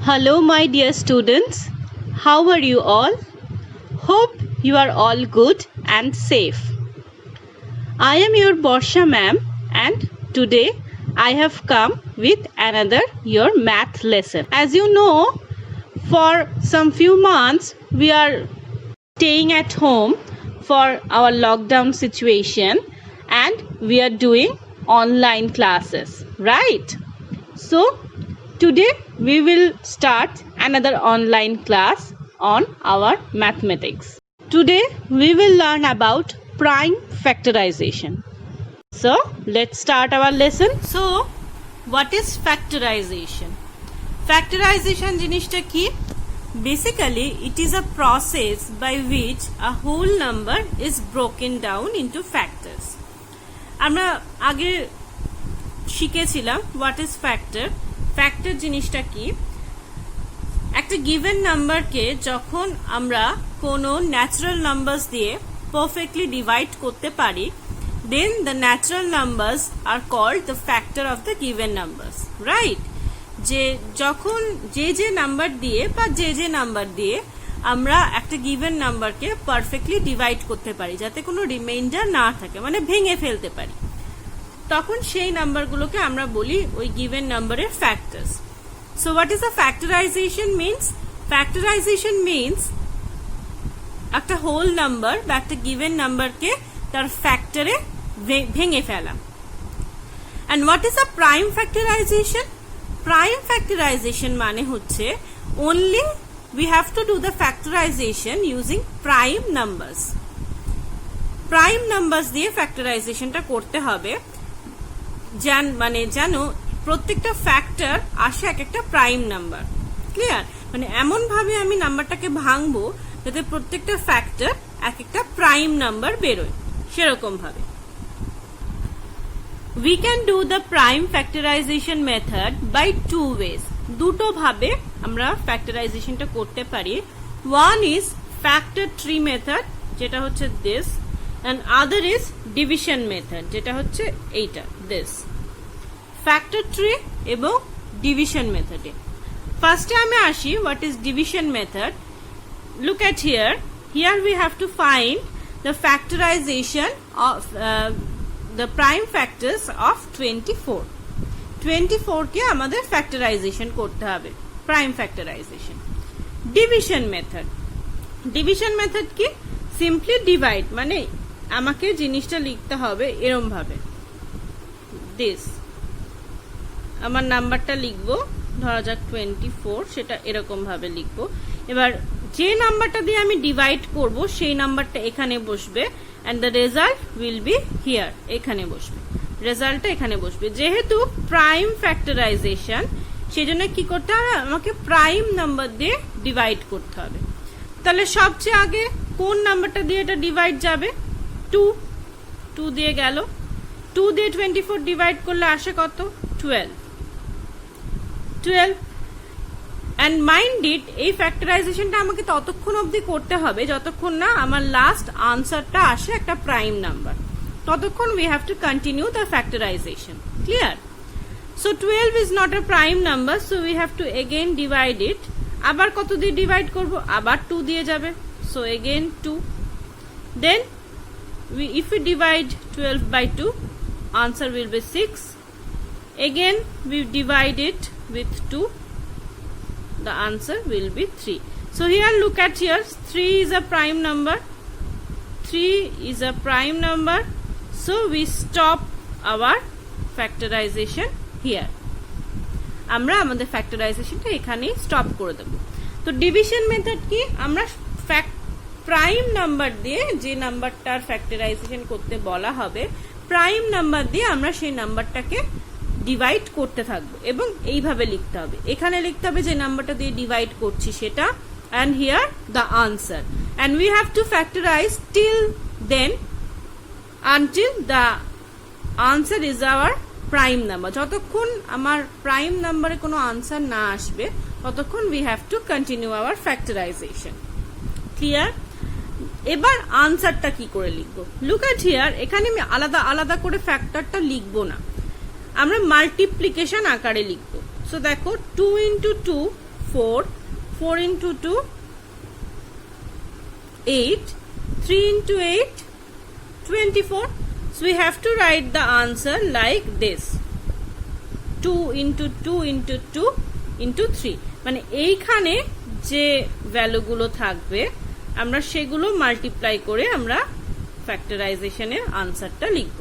Hello, my dear students. How are you all? Hope you are all good and safe. I am your Borsha ma'am, and today I have come with another your math lesson. As you know, for some few months we are staying at home for our lockdown situation, and we are doing online classes, right? So today we will start another online class on our mathematics. Today we will learn about prime factorization. So let's start our lesson. So what is factorization? Factorization জিনিসটা কি? Basically it is a process by which a whole number is broken down into factors. আমরা আগে শিখেছিলাম what is factor. Factor জিনিসটা কি? একটা given নাম্বারকে যখন আমরা কোনো ন্যাচারাল নাম্বারস দিয়ে পারফেক্টলি ডিভাইড করতে পারি, then the natural numbers are called the factor of the given numbers, right? যে যখন যে নাম্বার দিয়ে বা যে নাম্বার দিয়ে আমরা একটা গিভেন নাম্বারকে পারফেক্টলি ডিভাইড করতে পারি, যাতে কোনো রিমাইন্ডার না থাকে, মানে ভেঙে ফেলতে পারি, তখন সেই নাম্বারগুলোকে আমরা বলি ওই গিভেন নাম্বারের factors. So what is the factorisation means? Factorisation means একটা হোল নাম্বার বা একটা গিভেন নাম্বারকে তার ফ্যাক্টরে ভেঙে ফেলা। And what is the prime factorisation? Prime factorisation মানে হচ্ছে only we have to do the factorization using prime numbers. Prime numbers দিয়ে ফ্যাক্টরাইজেশনটা করতে হবে, জানো প্রত্যেকটা ফ্যাক্টর আসে এক একটা প্রাইম নাম্বার। ক্লিয়ার? মানে এমন ভাবে আমি নাম্বারটাকে ভাঙবো যাতে প্রত্যেকটা ফ্যাক্টর এক একটা প্রাইম নাম্বার বেরোয়, সেরকম ভাবে। We can do the prime factorization method by two ways. দুটো ভাবে আমরা ফ্যাক্টরাইজেশনটা করতে পারি। One is factor tree method, যেটা হচ্ছে this, and other is division method, যেটা হচ্ছে এইটা this. Factor tree এবং division method এ ফার্স্টে আমি আসি what is division method. Look at here we have to find the factorization of the prime factors of 24. 24 কে আমাদের ফ্যাক্টরাইজেশন করতে হবে, prime factorisation. Division method, division method কি? সিম্পলি ডিভাইড, মানে আমাকে জিনিসটা লিখতে হবে এরম ভাবে, দিস আমার নাম্বারটা লিখবো, ধরা যাক 24, সেটা এরকম ভাবে লিখবো। এবার যে নাম্বারটা দিয়ে আমি ডিভাইড করব সেই নাম্বারটা এখানে বসবে, and the result will be here, এখানে বসবে, রেজাল্টটা এখানে বসবে। যেহেতু প্রাইম ফ্যাক্টরাইজেশন, সেজন্য কি করতে হবে? আমাকে প্রাইম নাম্বার দিয়ে ডিভাইড করতে হবে। তাহলে সবচেয়ে আগে কোন নাম্বারটা দিয়ে এটা ডিভাইড যাবে? 2 দিয়ে গেল। 2 দিয়ে 24 ডিভাইড করলে আসে কত? 12। অ্যান্ড মাইন্ড ইট, এই ফ্যাক্টরাইজেশনটা আমাকে ততক্ষণ অবধি করতে হবে যতক্ষণ না আমার লাস্ট আনসারটা আসে একটা প্রাইম নাম্বার, ততক্ষণ we have to continue the factorization. Clear? So 12 is not a prime number, so we have to again divide it. আবার কত দিয়ে ডিভাইড করব? আবার 2 দিয়ে যাবে, so again 2. Then if we divide 12 by 2, answer will be 6. Again we divide it with 2, the answer will be 3. So here look at here, 3 is a prime number, 3 is a prime number, so we stop our factorization here. আমরা আমাদের ফ্যাক্টরাইজেশনটা এখানেই stop করে দেব। তো division method কি? আমরা prime number দিয়ে যে নাম্বারটার factorisation করতে বলা হবে, প্রাইম নাম্বার দিয়ে আমরা সেই নাম্বারটাকে ডিভাইড করতে থাকবো এবং এইভাবে লিখতে হবে। এখানে লিখতে হবে যে নাম্বারটা দিয়ে ডিভাইড করছি সেটা, and here the answer, and we have to factorize till then until the answer is our prime number. যতক্ষণ আমার প্রাইম নাম্বারে কোনো আনসার না আসবে ততক্ষণ we have to continue our factorization. Clear? এবার আনসারটা কি করে লিখবো? Look at here, এখানে আমি আলাদা আলাদা করে ফ্যাক্টরটা লিখবো না, আমরা মাল্টিপ্লিকেশন আকারে লিখবো। সো দেখো 2 into 2 4, 4 into 2, 8, 3 into 8, 24. So we have to write the answer like this, 2 into 2 into 2 into 3. মানে এইখানে যে ভ্যালুগুলো থাকবে আমরা সেগুলো মাল্টিপ্লাই করে আমরা ফ্যাক্টরাইজেশনের আনসারটা লিখব।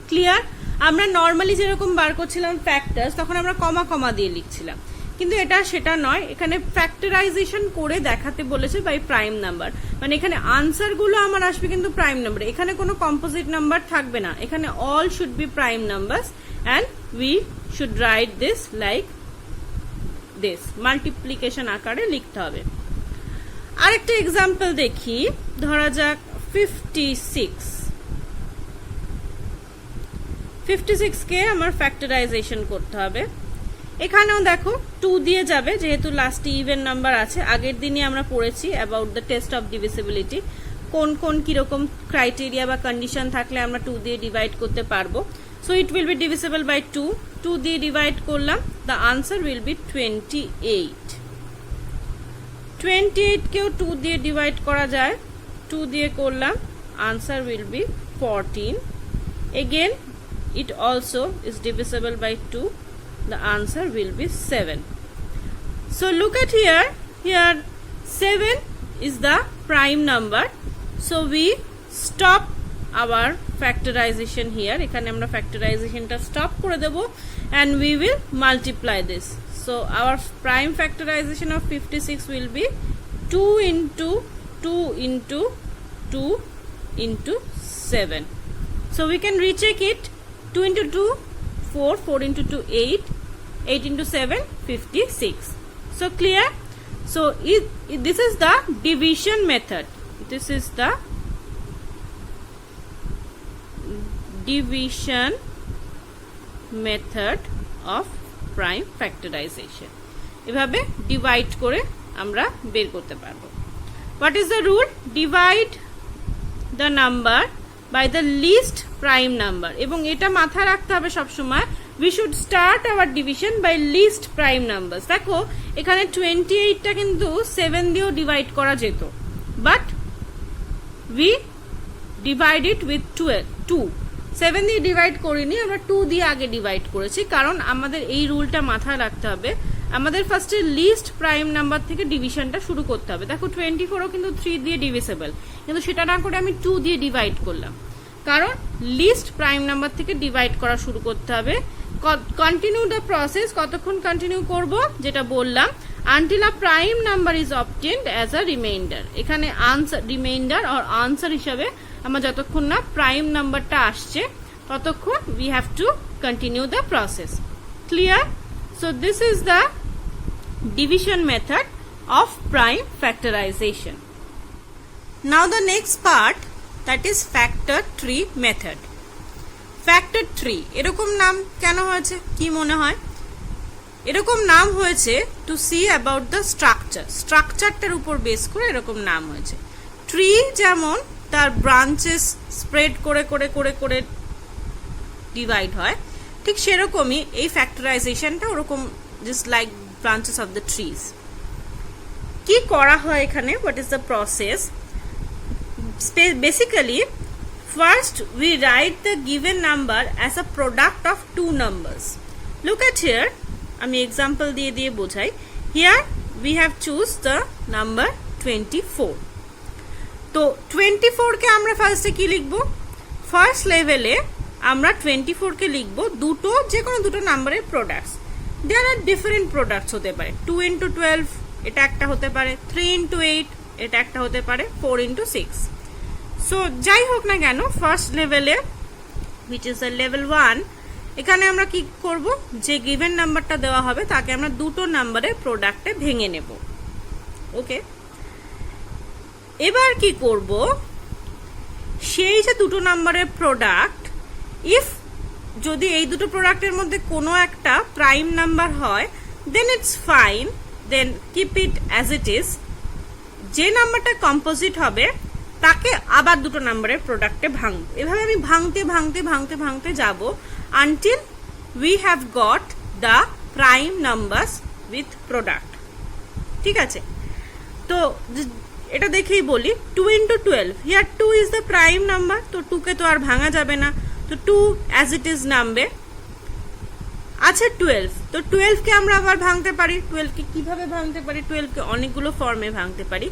ক্লিয়ার? আমরা নর্মালি যেরকম বার করছিলাম ফ্যাক্টরস, তখন আমরা কমা কমা দিয়ে লিখছিলাম, কিন্তু এটা সেটা নয়। এখানে ফ্যাক্টরাইজেশন করে দেখাতে বলেছে বাই প্রাইম নাম্বার, মানে এখানে আনসারগুলো আমার আসবে কিন্তু প্রাইম নাম্বার, এখানে কোনো কম্পোজিট নাম্বার থাকবে না, এখানে all should be prime numbers and we should write this like this, multiplication আকারে লিখতে হবে। আরেকটা এক্সাম্পল দেখি, ধরা যাক 56 কে আমার ফ্যাক্টরাইজেশন করতে হবে। এখানেও দেখো 2 দিয়ে যাবে, যেহেতু লাস্টে ইভেন নাম্বার আছে। আগের দিনই আমরা পড়েছি about the test of divisibility, কোন কোন কিরকম ক্রাইটেরিয়া বা কন্ডিশন থাকলে আমরা 2 দিয়ে ডিভাইড করতে পারবো। So it will be divisible by 2, 2 দিয়ে ডিভাইড করলাম, দ্য আনসার উইল বি 28। 28 কেও 2 দিয়ে ডিভাইড করা যায়, 2 দিয়ে করলাম, answer will be 14। Again it also is divisible by 2, the answer will be 7. So look at here, 7 is the prime number, so we stop our factorization here, ekhane amra factorization ta stop kore debo and we will multiply this. So our prime factorization of 56 will be 2 into 2 into 2 into 7. So we can recheck it, 2 into 2, 4, 4 into 2, 8, 8 into 7, 56. So clear? So this is the division method. This is the division method of prime factorization. এভাবে divide করে আমরা বের করতে পারবো। What is the rule? Divide the number by the least prime number, এবং এটা মাথায় রাখতে হবে সব সময়, we should start our division by least prime numbers. দেখো এখানে 28টা কিন্তু 7 দিয়েও ডিভাইড করা যেত, but we divide it with 2, 7 দিয়ে ডিভাইড করিনি, আমরা 2 দিয়ে আগে ডিভাইড করেছি, কারণ আমাদের এই রুলটা মাথায় রাখতে হবে, আমাদের ফার্স্টে লিস্ট প্রাইম নাম্বার থেকে ডিভিশনটা শুরু করতে হবে। দেখো 24ও কিন্তু 3 দিয়ে ডিভিজিবল, কিন্তু সেটা না করে আমি 2 দিয়ে ডিভাইড করলাম, কারণ লিস্ট প্রাইম নাম্বার থেকে ডিভাইড করা শুরু করতে হবে। কন্টিনিউ দ্য প্রসেস, কতক্ষণ কন্টিনিউ করব, যেটা বললাম, until a prime number is obtained as a reminder. এখানে আনসার রিমাইন্ডার আর আনসার হিসাবে আমার যতক্ষণ না প্রাইম নাম্বারটা আসছে ততক্ষণ we have to continue the process. Clear? So this is the division method of prime factorization. Now the next part, that is factor tree method. Factor tree এরকম নাম কেন হয়েছে কি মনে হয়? এরকম নাম হয়েছে to see about the structure, স্ট্রাকচারটার উপর বেস করে এরকম নাম হয়েছে। ট্রি যেমন তার ব্রাঞ্চেস স্প্রেড করে করে করে করে ডিভাইড হয়, ঠিক সেরকমই এই ফ্যাক্টরাইজেশনটা ওরকম, just like branches of the trees. কি করা হয় এখানে? what is the process? Basically first we write the given number as a product of two numbers. Look at here, আমি example দিয়ে দিয়ে বোঝাই। here we have choose the number 24. তো 24 কে আমরা ফার্স্টে কি লিখব? ফার্স্ট লেভেলে আমরা 24 কে লিখব দুটো, যে কোনো দুটো নাম্বারের products. there are different products হতে পারে, 2 into 12 এটা একটা হতে পারে, 3 into 8 এটা একটা হতে পারে, 4 into 6. সো যাই হোক না কেন, ফার্স্ট লেভেলে which is the level 1, এখানে আমরা কি করব, যে গিভেন নাম্বারটা দেওয়া হবে তাকে আমরা দুটো নাম্বারের প্রোডাক্টে ভেঙে নেব। ওকে, এবার কি করব, সেই যে দুটো নাম্বারের প্রোডাক্ট, ইফ যদি এই দুটো প্রোডাক্টের মধ্যে কোনো একটা প্রাইম নাম্বার হয়, then it's fine, then keep it as it is. যে নাম্বারটা কম্পোজিট হবে তাকে আবার দুটো নাম্বারের প্রোডাক্টে ভাঙব। এভাবে আমি ভাঙতে ভাঙতে ভাঙতে ভাঙতে যাব until we have got the prime numbers with product. ঠিক আছে, তো এটা দেখেই বলি 2 into 12, here 2 is the prime number, তো 2 কে তো আর ভাঙা যাবে না, তো 2 অ্যাজ ইট ইজ নামবে। আচ্ছা 12, তো 12 কে আমরা আবার ভাঙতে পারি। 12 কে কিভাবে ভাঙতে পারি? 12 কে অনেকগুলো ফর্মে ভাঙতে পারি।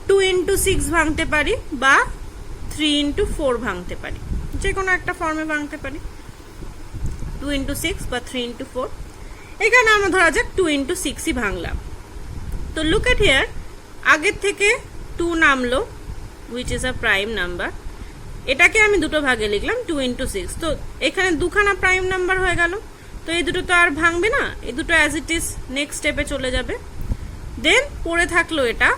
2 into 6 ভাঙতে পারি বা 3 into 4 ভাঙতে পারি, যে কোনো একটা ফর্মে ভাঙতে পারি। 2 into 6 বা 3 into 4। এখানে আমরা ধরা যাক 2 into 6ই ভাঙলাম। তো লুক এট হিয়ার, আগের থেকে 2 নামলো, which is a prime number. এটাকে আমি দুটো ভাগে লিখলাম 2 into 6, তো এখানে দুখানা প্রাইম নাম্বার হয়ে গেল। তো এই দুটো তো আর ভাঙবে না, এই দুটো অ্যাজ ইট ইজ নেক্সট স্টেপে চলে যাবে। দেন পড়ে থাকলো এটা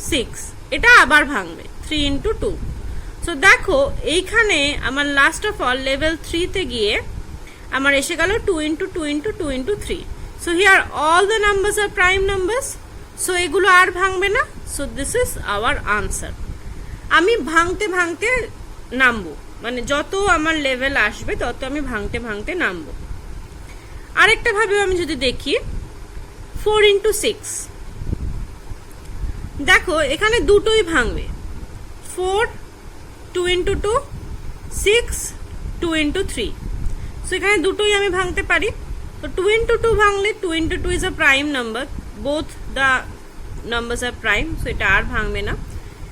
6, এটা আবার ভাঙবে 3 into 2। সো দেখো এইখানে আমার লাস্ট অফ অল লেভেল 3 তে গিয়ে আমার এসে গেল 2 into 2 into 2 into 3। So here all the numbers are prime numbers, so এগুলো আর ভাঙবে না। So this is our answer. আমি ভাঙতে ভাঙতে নামবো, মানে যত আমার লেভেল আসবে তত আমি ভাঙতে ভাঙতে নামবো। আরেকটা ভাবে আমি যদি দেখি 4 into 6, দেখো এখানে দুটোই ভাঙবে, 4 2 into 2, 6 2 into 3। সো এখানে দুটোই আমি ভাঙতে পারি। তো 2 into 2 ভাঙলে 2 into 2 is a prime number, both the numbers are prime, so এটা আর ভাঙবে না।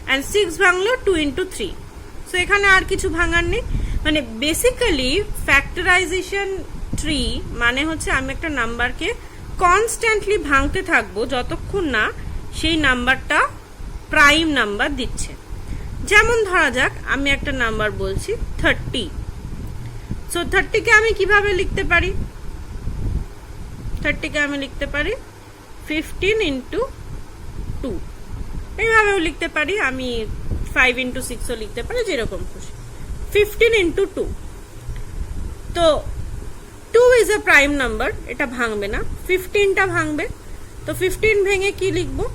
অ্যান্ড 6 ভাঙলেও 2 into 3, সো এখানে আর কিছু ভাঙার নেই। মানে বেসিক্যালি ফ্যাক্টরাইজেশন ট্রি মানে হচ্ছে আমি একটা নাম্বারকে কনস্ট্যান্টলি ভাঙতে থাকবো যতক্ষণ না সেই নাম্বারটা প্রাইম নাম্বার দিচ্ছে। যেমন ধরা যাক আমি একটা নাম্বার বলছি 30, সো 30 কে আমি কিভাবে লিখতে পারি? 30 কে আমি লিখতে পারি 15 into 2, এইভাবেও লিখতে পারি, আমি 5 into 6ও লিখতে পারি, যেরকম খুশি। 15 into 2, তো 2 is a prime number, এটা ভাঙবে না। 15টা ভাঙবে, তো 15 ভেঙে কি লিখবো?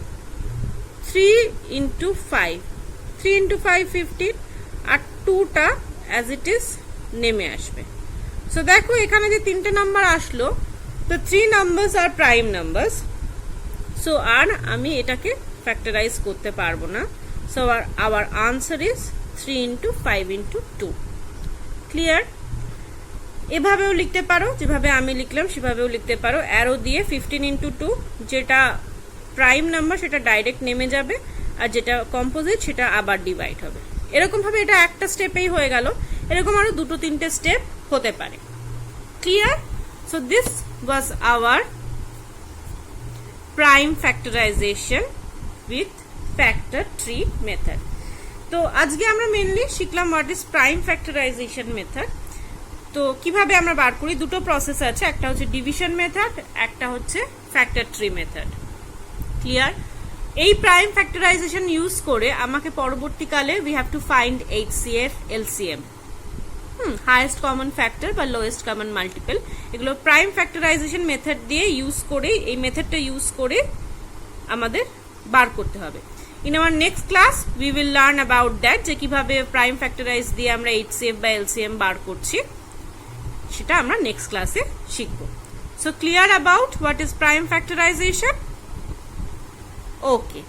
3 into 5, 3 into 5 15, আর 2টা অ্যাজ ইট ইজ নেমে আসবে। সো দেখো এখানে যে তিনটে নাম্বার আসলো, তো 3 numbers are prime numbers, so আর আমি এটাকে ফ্যাক্টরাইজ করতে পারবো না। So our answer is 3 into 5 into 2। Clear? এভাবেও লিখতে পারো, যেভাবে আমি লিখলাম সেভাবেও লিখতে পারো। অ্যারো দিয়ে 15 into 2, যেটা প্রাইম নাম্বার সেটা ডাইরেক্ট নেমে যাবে, আর যেটা কম্পোজিট সেটা আবার ডিভাইড হবে। এরকম ভাবে এটা একটা স্টেপেই হয়ে গেল, এরকম আরো 2-3টে স্টেপ হতে পারে। Clear? So this was our prime factorisation with factor tree method. তো আজকে আমরা মেনলি শিখলাম what is prime factorisation method. তো কিভাবে আমরা বার করি, দুটো প্রসেস আছে, একটা হচ্ছে ডিভিশন মেথড, একটা হচ্ছে ফ্যাক্টর ট্রি মেথড। ক্লিয়ার? এই প্রাইম ফ্যাক্টরাইজেশন ইউজ করে আমাকে পরবর্তীকালে we have to find HCF, LCM, highest common factor বা লোয়েস্ট কমন মাল্টিপল, এগুলো প্রাইম ফ্যাক্টরাইজেশন মেথড দিয়ে ইউজ করে, এই মেথডটা ইউজ করে আমাদের বার করতে হবে। In our next class we will learn about that, যে কিভাবে প্রাইম ফ্যাক্টরাইজ দিয়ে আমরা HCF বা LCM বার করছি, সেটা আমরা নেক্সট ক্লাসে শিখব। So clear about what is prime factorisation? Okay.